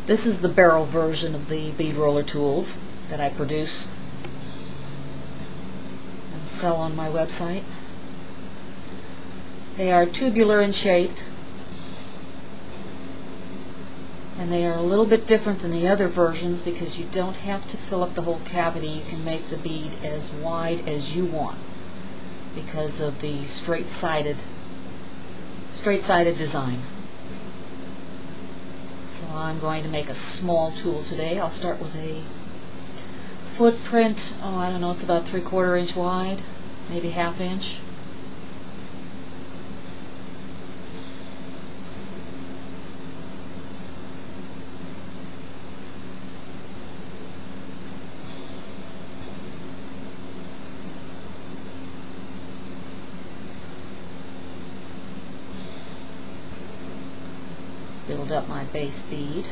This is the barrel version of the bead roller tools that I produce and sell on my website. They are tubular in shape, and they are a little bit different than the other versions because you don't have to fill up the whole cavity. You can make the bead as wide as you want because of the straight-sided design. So I'm going to make a small tool today. I'll start with a footprint, I don't know, it's about 3/4 inch wide, maybe 1/2 inch. Build up my base bead.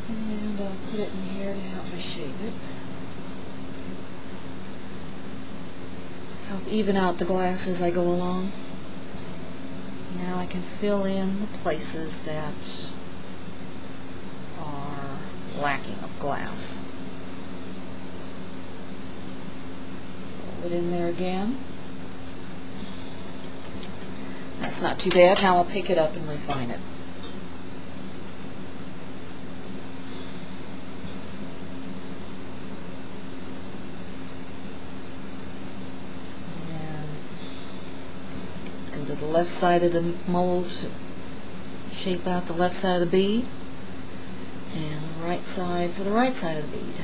And I'll put it in here to help me shape it. Help even out the glass as I go along. Now I can fill in the places that are lacking of glass. Fold it in there again. That's not too bad. Now I'll pick it up and refine it. To the left side of the mold, shape out the left side of the bead, and the right side for the right side of the bead.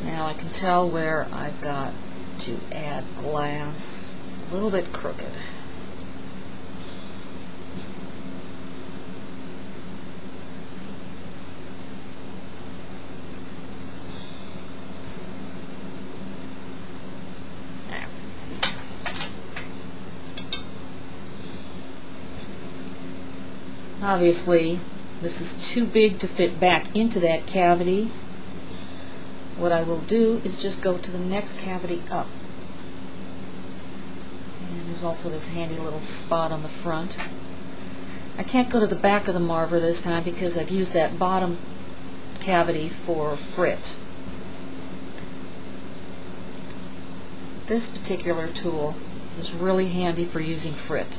Now I can tell where I've got to add glass. It's a little bit crooked. Obviously, this is too big to fit back into that cavity. What I will do is just go to the next cavity up. And there's also this handy little spot on the front. I can't go to the back of the marver this time because I've used that bottom cavity for frit. This particular tool is really handy for using frit.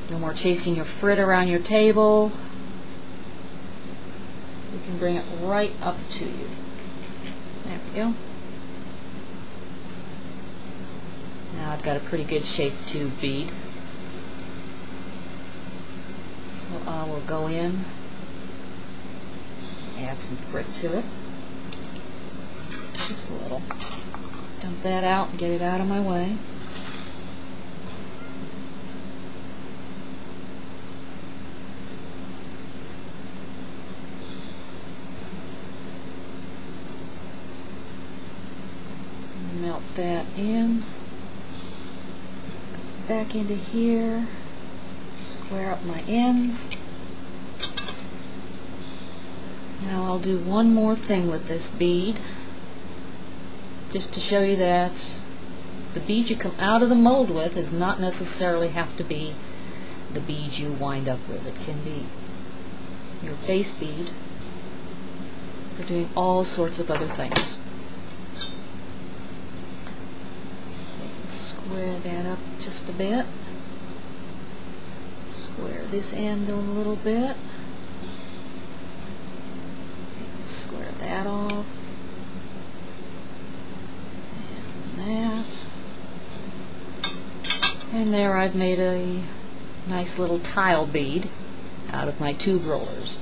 No more chasing your frit around your table. You can bring it right up to you. There we go. Now I've got a pretty good shaped tube bead. So I will go in, add some frit to it. Just a little. Dump that out and get it out of my way. Melt that in, back into here, square up my ends. Now I'll do one more thing with this bead, just to show you that the bead you come out of the mold with does not necessarily have to be the bead you wind up with. It can be your base bead for doing all sorts of other things. Square that up just a bit. Square this end a little bit. Square that off. And that. And there I've made a nice little tile bead out of my tube rollers.